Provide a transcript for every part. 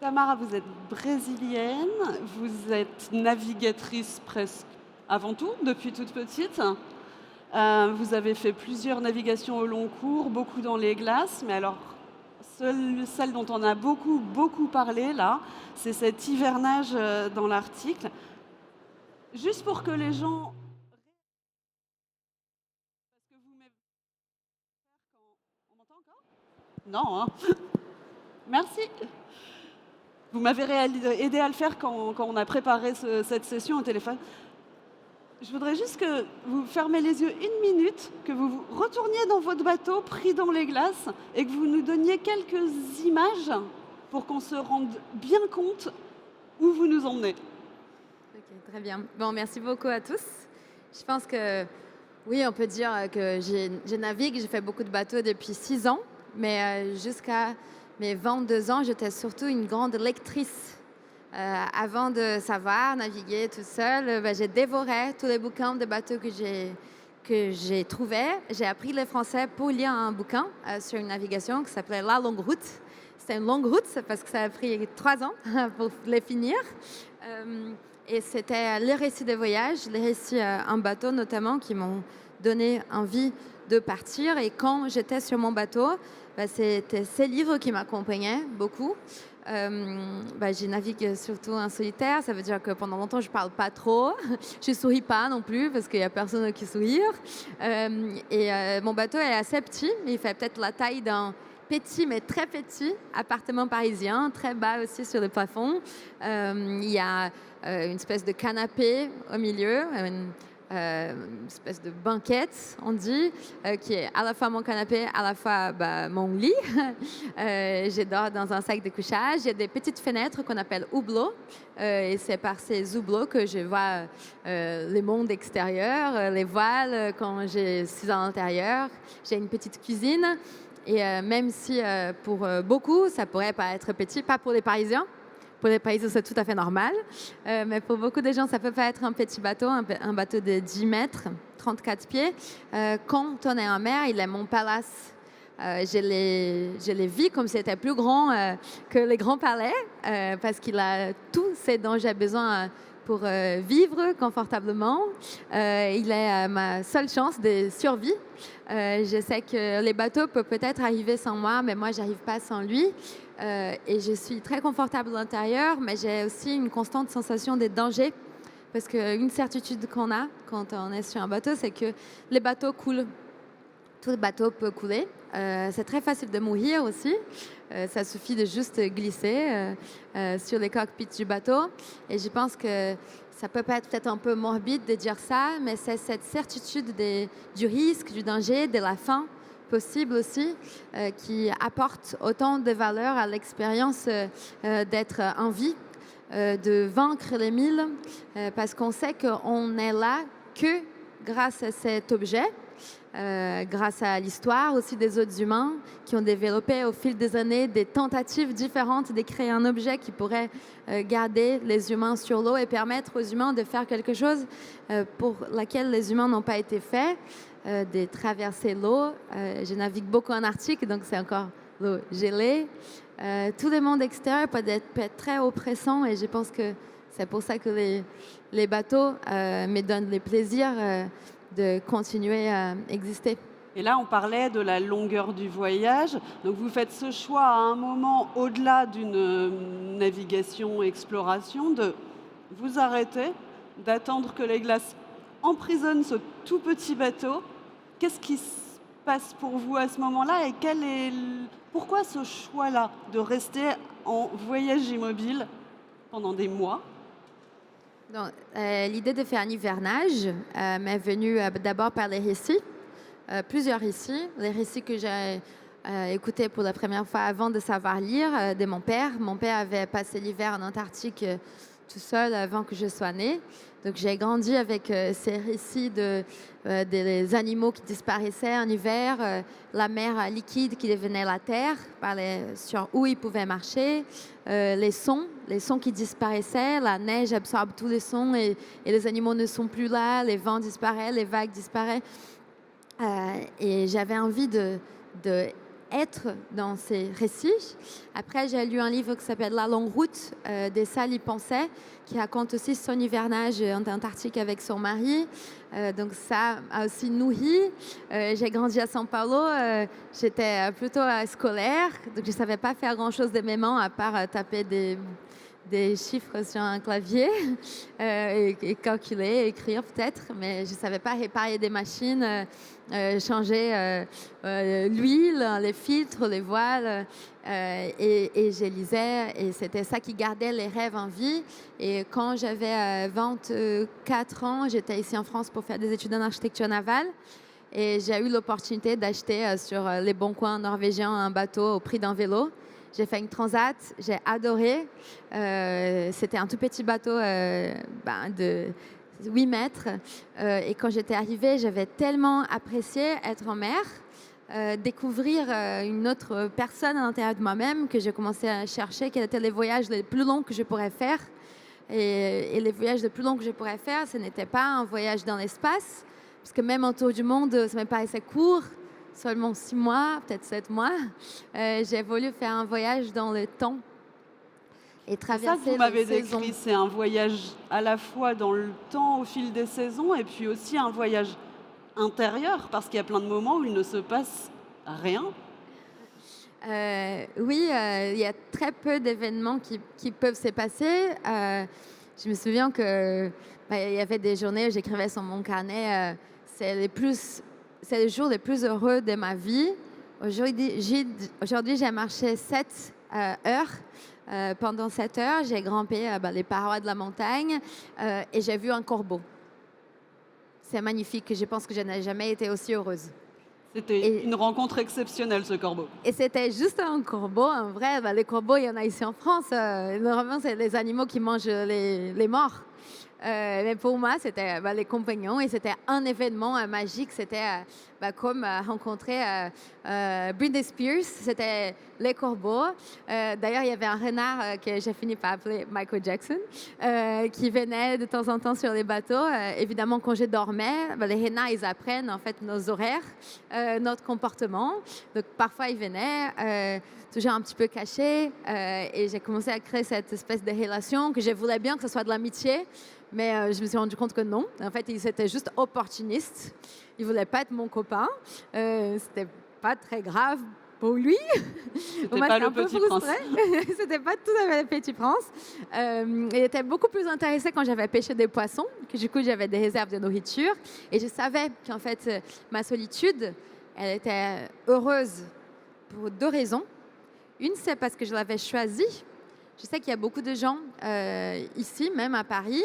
Tamara, vous êtes brésilienne, vous êtes navigatrice presque avant tout, depuis toute petite. Vous avez fait plusieurs navigations au long cours, beaucoup dans les glaces, mais alors celle dont on a beaucoup, beaucoup parlé là, c'est cet hivernage dans l'Arctique. Juste pour que les gens... Parce que vous m'avez fait quand... On m'entend encore? Non, hein. Merci. Vous m'avez aidé à le faire quand on a préparé cette session au téléphone. Je voudrais juste que vous fermez les yeux une minute, que vous retourniez dans votre bateau pris dans les glaces et que vous nous donniez quelques images pour qu'on se rende bien compte où vous nous emmenez. Ok, très bien. Bon, merci beaucoup à tous. Je pense que oui, on peut dire que je navigue, j'ai fait beaucoup de bateaux depuis 6 ans, mais jusqu'à mes 22 ans, j'étais surtout une grande lectrice. Avant de savoir naviguer tout seul, j'ai dévoré tous les bouquins de bateaux que j'ai trouvés. J'ai appris le français pour lire un bouquin sur une navigation qui s'appelait La Longue Route. C'était une longue route parce que ça a pris 3 ans pour les finir. Et c'était les récits de voyage, les récits en bateau notamment, qui m'ont donné envie de partir. Et quand j'étais sur mon bateau, c'était ces livres qui m'accompagnaient beaucoup. Je navigue surtout en solitaire, ça veut dire que pendant longtemps je parle pas trop, je souris pas non plus parce qu'il y a personne qui sourire. Mon bateau est assez petit, il fait peut-être la taille d'un petit mais très petit appartement parisien, très bas aussi sur le plafond. Il y a une espèce de canapé au milieu, une espèce de banquette, on dit, qui est à la fois mon canapé, à la fois mon lit. Je dors dans un sac de couchage. Il y a des petites fenêtres qu'on appelle hublots. Et c'est par ces hublots que je vois les mondes extérieurs, les voiles quand je suis à l'intérieur. J'ai une petite cuisine. Et même si pour beaucoup, ça pourrait paraître petit, pas pour les Parisiens. Pour les Parisiens, c'est tout à fait normal. Mais pour beaucoup de gens, ça peut pas être un petit bateau, un bateau de 10 mètres, 34 pieds. Quand on est en mer, il est mon palace. Je les vis comme si c'était plus grand que les grands palais, parce qu'il a tout ce dont j'ai besoin pour vivre confortablement. Il est ma seule chance de survie. Je sais que les bateaux peuvent peut-être arriver sans moi, mais moi, j'arrive pas sans lui. Et je suis très confortable à l'intérieur, mais j'ai aussi une constante sensation de danger. Parce qu'une certitude qu'on a quand on est sur un bateau, c'est que les bateaux coulent. Tout bateau peut couler. C'est très facile de mourir aussi. Ça suffit de juste glisser sur les cockpits du bateau. Et je pense que ça peut être peut-être un peu morbide de dire ça, mais c'est cette certitude du risque, du danger, de la fin possible aussi, qui apporte autant de valeur à l'expérience d'être en vie, de vaincre les mille, parce qu'on sait qu'on est là que grâce à cet objet, grâce à l'histoire aussi des autres humains qui ont développé au fil des années des tentatives différentes de créer un objet qui pourrait garder les humains sur l'eau et permettre aux humains de faire quelque chose pour laquelle les humains n'ont pas été faits, de traverser l'eau. Je navigue beaucoup en Arctique, donc c'est encore l'eau gelée. Tout le monde extérieur peut être très oppressant et je pense que c'est pour ça que les bateaux me donnent le plaisir de continuer à exister. Et là, on parlait de la longueur du voyage. Donc, vous faites ce choix à un moment, au-delà d'une navigation, exploration, de vous arrêter, d'attendre que les glaces emprisonnent ce tout petit bateau. Qu'est-ce qui se passe pour vous à ce moment-là et pourquoi ce choix-là de rester en voyage immobile pendant des mois? Donc, l'idée de faire un hivernage m'est venue d'abord par les récits, plusieurs récits. Les récits que j'ai écoutés pour la première fois avant de savoir lire de mon père. Mon père avait passé l'hiver en Antarctique tout seul avant que je sois née. Donc j'ai grandi avec ces récits des animaux qui disparaissaient en hiver, la mer liquide qui devenait la terre, sur où ils pouvaient marcher, les sons qui disparaissaient, la neige absorbe tous les sons et les animaux ne sont plus là, les vents disparaissent, les vagues disparaissent. Et j'avais envie de être dans ces récits. Après, j'ai lu un livre qui s'appelle La longue route de Sally Pensée, qui raconte aussi son hivernage en Antarctique avec son mari. Donc ça a aussi nourri. J'ai grandi à São Paulo. J'étais plutôt scolaire, donc je ne savais pas faire grand-chose de mes mains à part taper des chiffres sur un clavier et calculer, écrire peut-être, mais je ne savais pas réparer des machines, changer l'huile, les filtres, les voiles, et je lisais, et c'était ça qui gardait les rêves en vie. Et quand j'avais 24 ans, j'étais ici en France pour faire des études en architecture navale, et j'ai eu l'opportunité d'acheter sur les bons coins norvégiens un bateau au prix d'un vélo. J'ai fait une transat, j'ai adoré. C'était un tout petit bateau de 8 mètres. Et quand j'étais arrivée, j'avais tellement apprécié être en mer, découvrir une autre personne à l'intérieur de moi-même, que j'ai commencé à chercher quels étaient les voyages les plus longs que je pourrais faire. Et les voyages les plus longs que je pourrais faire, ce n'était pas un voyage dans l'espace, parce que même autour du monde, ça me paraissait court. Seulement 6 mois, peut-être 7 mois, j'ai voulu faire un voyage dans le temps et traverser ça que vous m'avez les saisons. décrit, c'est un voyage à la fois dans le temps au fil des saisons et puis aussi un voyage intérieur, parce qu'il y a plein de moments où il ne se passe rien. Oui, il y a très peu d'événements qui peuvent se passer. Je me souviens que il y avait des journées où j'écrivais sur mon carnet, c'est les jours les plus heureux de ma vie. Aujourd'hui, j'ai marché 7 heures. Pendant 7 heures, j'ai grimpé les parois de la montagne et j'ai vu un corbeau. C'est magnifique. Je pense que je n'ai jamais été aussi heureuse. C'était une rencontre exceptionnelle, ce corbeau. Et c'était juste un corbeau, en vrai. Les corbeaux, il y en a ici en France. Normalement, c'est les animaux qui mangent les morts. Mais pour moi, c'était les compagnons et c'était un événement magique. C'était comme rencontrer Britney Spears. C'était les corbeaux. D'ailleurs, il y avait un renard que j'ai fini par appeler Michael Jackson qui venait de temps en temps sur les bateaux. Évidemment, quand je dormais, les renards, ils apprennent en fait nos horaires, notre comportement. Donc, parfois, ils venaient toujours un petit peu cachés et j'ai commencé à créer cette espèce de relation que je voulais bien que ce soit de l'amitié. Mais je me suis rendu compte que non. En fait, il était juste opportuniste. Il voulait pas être mon copain. C'était pas très grave pour lui. C'était pas le petit prince. C'était pas tout à fait le petit prince. Il était beaucoup plus intéressé quand j'avais pêché des poissons, que du coup j'avais des réserves de nourriture. Et je savais qu'en fait, ma solitude, elle était heureuse pour 2 raisons. Une, c'est parce que je l'avais choisie. Je sais qu'il y a beaucoup de gens ici, même à Paris,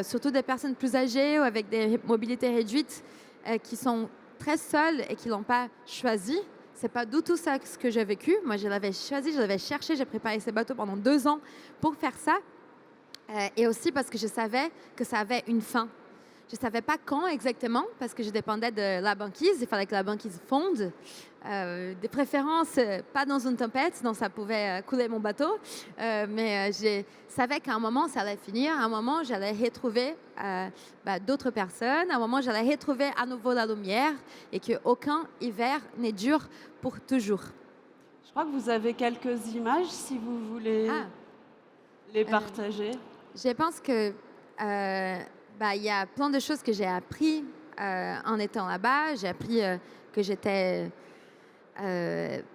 surtout des personnes plus âgées ou avec des mobilités réduites, qui sont très seules et qui ne l'ont pas choisi. Ce n'est pas du tout ça ce que j'ai vécu. Moi, je l'avais choisi, je l'avais cherché, j'ai préparé ces bateaux pendant 2 ans pour faire ça. Et aussi parce que je savais que ça avait une fin. Je ne savais pas quand exactement, parce que je dépendais de la banquise. Il fallait que la banquise fonde. De préférence, pas dans une tempête, sinon ça pouvait couler mon bateau. Mais je savais qu'à un moment, ça allait finir. À un moment, j'allais retrouver d'autres personnes. À un moment, j'allais retrouver à nouveau la lumière et qu'aucun hiver n'est dur pour toujours. Je crois que vous avez quelques images, si vous voulez les partager. Je pense que il y a plein de choses que j'ai appris en étant là-bas. J'ai appris que j'étais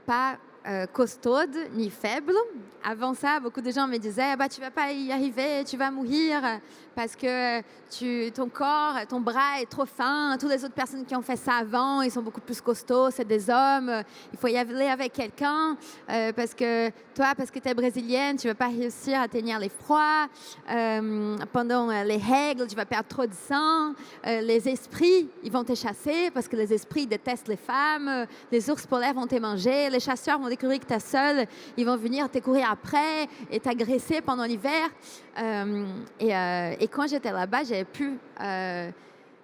pas costaude ni faible. Avant ça, beaucoup de gens me disaient tu vas pas y arriver, tu vas mourir parce que ton corps, ton bras est trop fin. Toutes les autres personnes qui ont fait ça avant, ils sont beaucoup plus costauds, c'est des hommes. Il faut y aller avec quelqu'un parce que tu es brésilienne, tu vas pas réussir à tenir les froids. Pendant les règles, tu vas perdre trop de sang. Les esprits, ils vont te chasser parce que les esprits détestent les femmes. Les ours polaires vont te manger. Les chasseurs vont découvrir que tu es seule. Ils vont venir te courir après et t'agresser pendant l'hiver. Et quand j'étais là-bas, j'avais pu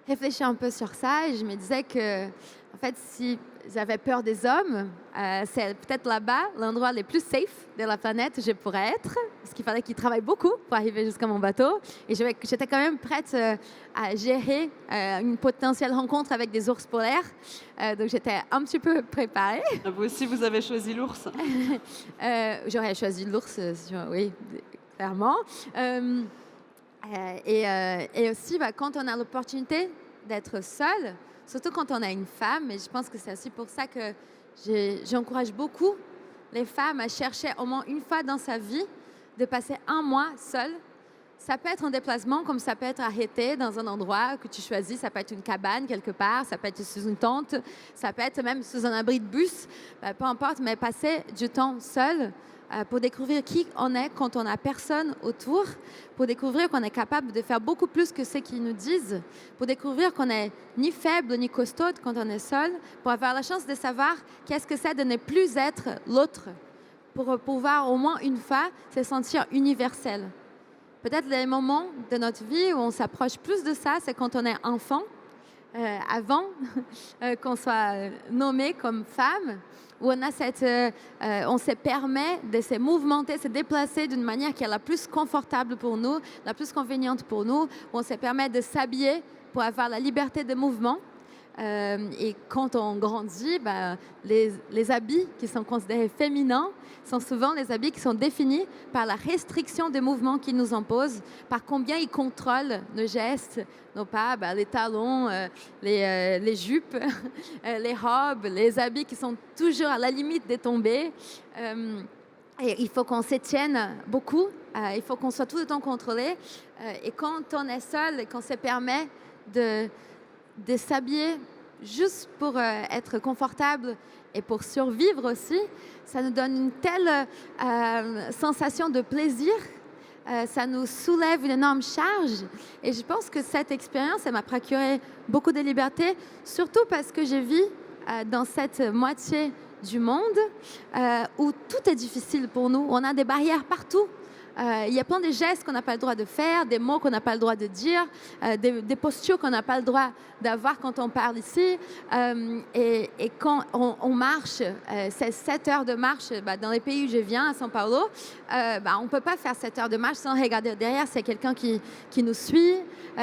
réfléchir un peu sur ça et je me disais que En fait, si j'avais peur des hommes, c'est peut-être là-bas l'endroit le plus safe de la planète où je pourrais être, parce qu'il fallait qu'ils travaillent beaucoup pour arriver jusqu'à mon bateau. Et j'étais quand même prête à gérer une potentielle rencontre avec des ours polaires. Donc j'étais un petit peu préparée. Vous aussi, vous avez choisi l'ours. J'aurais choisi l'ours, oui, clairement. Et aussi, quand on a l'opportunité d'être seul, surtout quand on a une femme, et je pense que c'est aussi pour ça que j'encourage beaucoup les femmes à chercher au moins une fois dans sa vie de passer un mois seule. Ça peut être un déplacement, comme ça peut être arrêté dans un endroit que tu choisis. Ça peut être une cabane quelque part, ça peut être sous une tente, ça peut être même sous un abri de bus, peu importe, mais passer du temps seul pour découvrir qui on est quand on n'a personne autour, pour découvrir qu'on est capable de faire beaucoup plus que ce qu'ils nous disent, pour découvrir qu'on n'est ni faible ni costaud quand on est seul, pour avoir la chance de savoir qu'est-ce que c'est de ne plus être l'autre, pour pouvoir au moins une fois se sentir universel. Peut-être les moments de notre vie où on s'approche plus de ça, c'est quand on est enfant, avant qu'on soit nommé comme femme, où on a on se permet de se mouvementer, se déplacer d'une manière qui est la plus confortable pour nous, la plus conveniente pour nous, où on se permet de s'habiller pour avoir la liberté de mouvement. Et quand on grandit, les habits qui sont considérés féminins sont souvent les habits qui sont définis par la restriction des mouvements qu'ils nous imposent, par combien ils contrôlent nos gestes, non pas les talons, les jupes, les robes, les habits qui sont toujours à la limite de tomber. Et il faut qu'on s'étienne beaucoup, il faut qu'on soit tout le temps contrôlé. Et quand on est seul et qu'on se permet de s'habiller juste pour être confortable et pour survivre aussi, ça nous donne une telle sensation de plaisir, ça nous soulève une énorme charge. Et je pense que cette expérience, elle m'a procuré beaucoup de liberté, surtout parce que je vis dans cette moitié du monde où tout est difficile pour nous. On a des barrières partout. Il y a plein de gestes qu'on n'a pas le droit de faire, des mots qu'on n'a pas le droit de dire, des postures qu'on n'a pas le droit d'avoir quand on parle ici. Et quand on marche, c'est 7 heures de marche dans les pays où je viens, à São Paulo, on ne peut pas faire 7 heures de marche sans regarder derrière, c'est quelqu'un qui nous suit,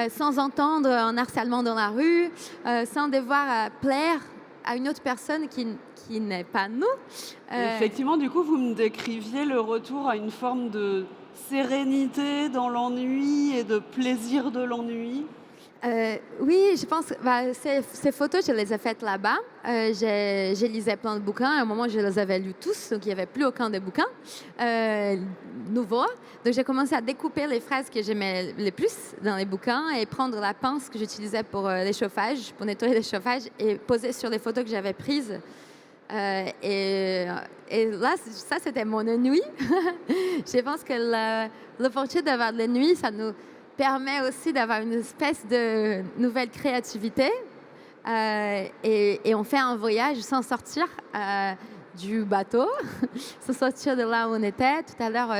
sans entendre un harcèlement dans la rue, sans devoir plaire à une autre personne qui n'est pas nous. Effectivement, du coup, vous me décriviez le retour à une forme de sérénité dans l'ennui et de plaisir de l'ennui. Oui, je pense que ces photos, je les ai faites là-bas. Je lisais plein de bouquins. À un moment, je les avais lus tous, donc il n'y avait plus aucun des bouquins nouveaux. Donc, j'ai commencé à découper les phrases que j'aimais le plus dans les bouquins et prendre la pince que j'utilisais pour l'échauffage, pour nettoyer l'échauffage, et poser sur les photos que j'avais prises. Et là, ça, c'était mon ennui. Je pense que l'opportunité d'avoir de l'ennui, ça nous permet aussi d'avoir une espèce de nouvelle créativité. Et on fait un voyage sans sortir du bateau, sans sortir de là où on était. Tout à l'heure,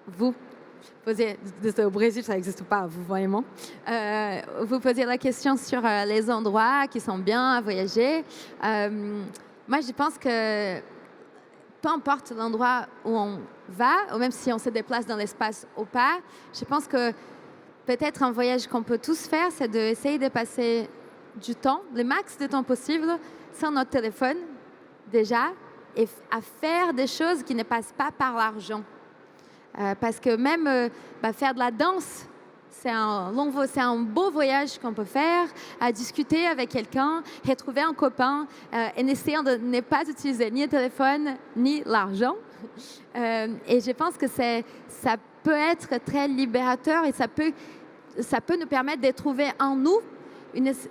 vous posiez, au Brésil, ça n'existe pas, vous voyez moi. Vous posiez la question sur les endroits qui sont bien à voyager. Moi, je pense que peu importe l'endroit où on va, ou même si on se déplace dans l'espace ou pas, je pense que peut-être un voyage qu'on peut tous faire, c'est d'essayer de passer du temps, le max de temps possible, sans notre téléphone, déjà, et à faire des choses qui ne passent pas par l'argent. Parce que même faire de la danse, c'est un beau voyage qu'on peut faire, à discuter avec quelqu'un, retrouver un copain, en essayant de ne pas utiliser ni le téléphone, ni l'argent. Et je pense que ça peut être très libérateur et ça peut nous permettre de trouver en nous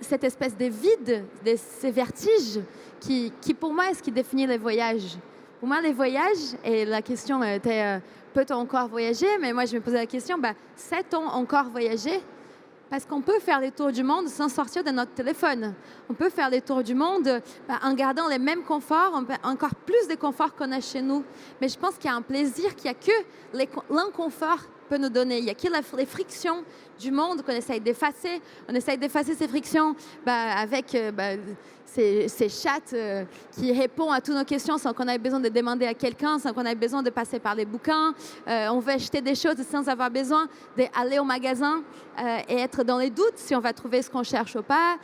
cette espèce de vide, de ces vertiges qui pour moi, est ce qui définit les voyages. Pour moi, les voyages, et la question était peut-on encore voyager? Mais moi, je me posais la question, sait-on encore voyager? Parce qu'on peut faire les tours du monde sans sortir de notre téléphone. On peut faire les tours du monde en gardant les mêmes conforts, encore plus de confort qu'on a chez nous. Mais je pense qu'il y a un plaisir, qu'il n'y a que l'inconfort peut nous donner. Il n'y a que les frictions du monde qu'on essaye d'effacer. On essaye d'effacer ces frictions avec ces chats qui répondent à toutes nos questions sans qu'on ait besoin de demander à quelqu'un, sans qu'on ait besoin de passer par les bouquins. On veut acheter des choses sans avoir besoin d'aller au magasin et être dans les doutes si on va trouver ce qu'on cherche ou pas,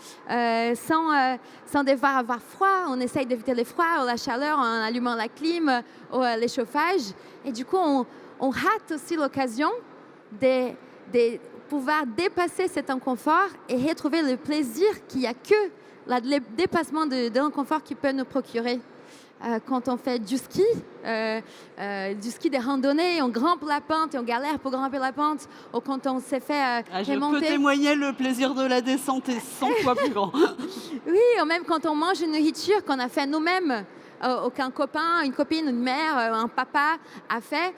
sans devoir avoir froid. On essaye d'éviter le froid ou la chaleur en allumant la clim ou les chauffages. Et du coup, on rate aussi l'occasion de pouvoir dépasser cet inconfort et retrouver le plaisir qu'il n'y a que le dépassement de l'inconfort qui peut nous procurer. Quand on fait du ski des randonnées, on grimpe la pente et on galère pour grimper la pente, ou quand on s'est fait Je peux remonter. témoigner, le plaisir de la descente est 100 fois plus grand. Oui, ou même quand on mange une nourriture qu'on a fait nous-mêmes, qu'un copain, une copine, une mère, un papa a fait,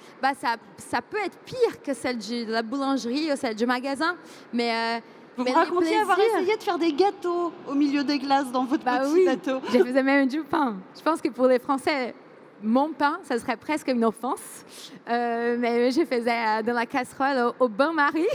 ça peut être pire que celle de la boulangerie ou celle du magasin. Mais Vous mais me le racontiez avoir plaisir- essayé de faire des gâteaux au milieu des glaces dans votre petit oui, bateau. je faisais même du pain. Je pense que pour les Français, mon pain, ça serait presque une offense. Mais je faisais dans la casserole au bain-marie.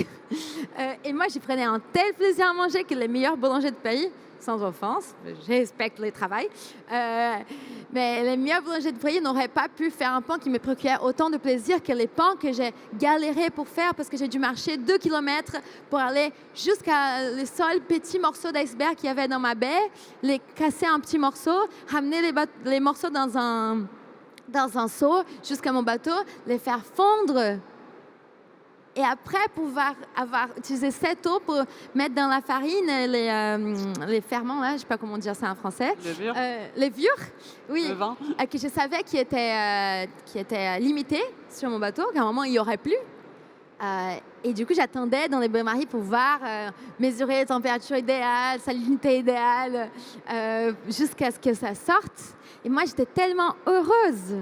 Et moi, j'y prenais un tel plaisir à manger que les meilleurs boulangers de pays, sans offense, je respecte les travails, mais les meilleurs boulangers de pays n'auraient pas pu faire un pain qui me procurait autant de plaisir que les pains que j'ai galéré pour faire parce que j'ai dû marcher 2 kilomètres pour aller jusqu'à le seul petit morceau d'iceberg qu'il y avait dans ma baie, les casser en petits morceaux, ramener les morceaux dans un seau jusqu'à mon bateau, les faire fondre. Et après, pouvoir utiliser cette eau pour mettre dans la farine les ferments, là, je ne sais pas comment dire ça en français. Levure. Levure, oui, Le vin. que je savais qui était limité sur mon bateau, qu'à un moment, il n'y aurait plus. Et du coup, j'attendais dans les bains-maries pour voir mesurer la température idéale, salinité idéale, jusqu'à ce que ça sorte. Et moi, j'étais tellement heureuse.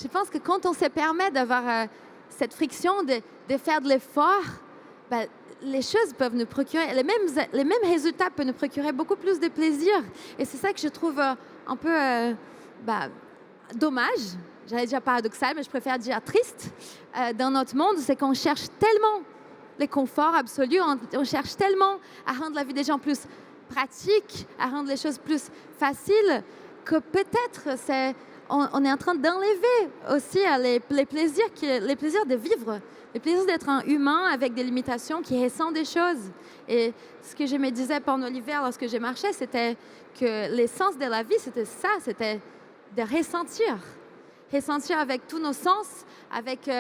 Je pense que quand on se permet d'avoir cette friction, de faire de l'effort, les choses peuvent nous procurer, les mêmes résultats peuvent nous procurer beaucoup plus de plaisir. Et c'est ça que je trouve un peu dommage, j'allais dire paradoxal, mais je préfère dire triste, dans notre monde, c'est qu'on cherche tellement les conforts absolus, on cherche tellement à rendre la vie des gens plus pratique, à rendre les choses plus faciles, que peut-être on est en train d'enlever aussi les plaisirs de vivre, les plaisirs d'être un humain avec des limitations qui ressent des choses. Et ce que je me disais pendant l'hiver lorsque j'ai marché, c'était que l'essence de la vie, c'était ça, c'était de ressentir. Ressentir avec tous nos sens, avec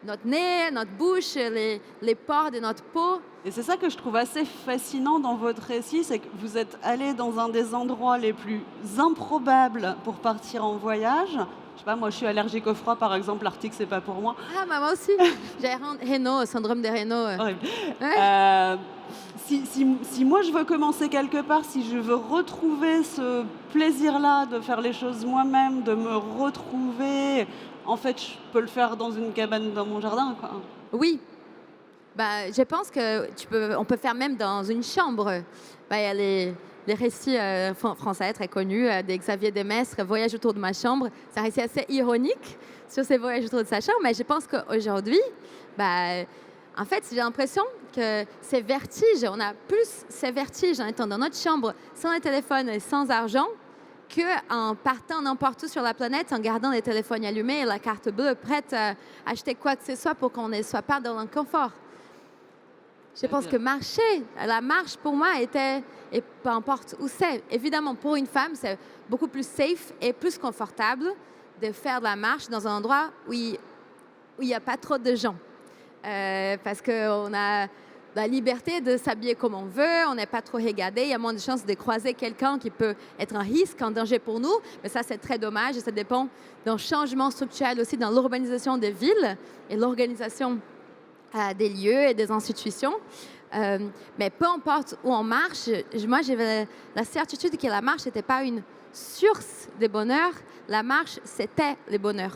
notre nez, notre bouche, les pores de notre peau. Et c'est ça que je trouve assez fascinant dans votre récit, c'est que vous êtes allé dans un des endroits les plus improbables pour partir en voyage. Je sais pas, moi je suis allergique au froid, par exemple, l'Arctique c'est pas pour moi. Ah, moi aussi. J'ai Raynaud, syndrome de Raynaud. Horrible. Ouais. Si moi je veux commencer quelque part, si je veux retrouver ce plaisir-là de faire les choses moi-même, de me retrouver, en fait je peux le faire dans une cabane dans mon jardin, quoi. Oui. Je pense qu'on peut faire même dans une chambre. Il y a les récits français très connus de Xavier Demestre, Voyage autour de ma chambre. C'est un récit assez ironique sur ses voyages autour de sa chambre, mais je pense qu'aujourd'hui, en fait, j'ai l'impression que ces vertiges, on a plus ces vertiges en étant dans notre chambre, sans les téléphones et sans argent, qu'en partant n'importe où sur la planète, en gardant les téléphones allumés et la carte bleue prête à acheter quoi que ce soit pour qu'on ne soit pas dans l'inconfort. Je pense que la marche pour moi était, et peu importe où c'est, évidemment pour une femme, c'est beaucoup plus safe et plus confortable de faire de la marche dans un endroit où il n'y a pas trop de gens. Parce qu'on a la liberté de s'habiller comme on veut, on n'est pas trop regardé, il y a moins de chances de croiser quelqu'un qui peut être un risque, un danger pour nous. Mais ça, c'est très dommage et ça dépend d'un changement structurel aussi dans l'urbanisation des villes et l'organisation des lieux et des institutions. Mais peu importe où on marche, moi, j'avais la certitude que la marche n'était pas une source de bonheur, la marche, c'était le bonheur.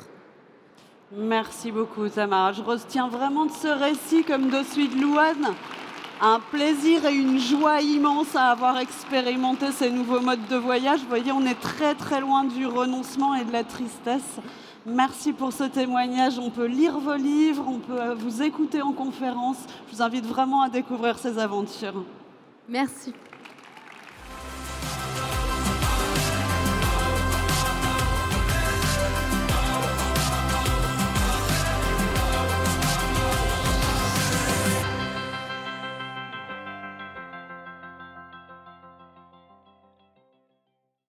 Merci beaucoup, Tamara. Je retiens vraiment de ce récit, comme de celui de Louane, Un plaisir et une joie immense à avoir expérimenté ces nouveaux modes de voyage. Vous voyez, on est très très loin du renoncement et de la tristesse. Merci pour ce témoignage. On peut lire vos livres, on peut vous écouter en conférence. Je vous invite vraiment à découvrir ces aventures. Merci.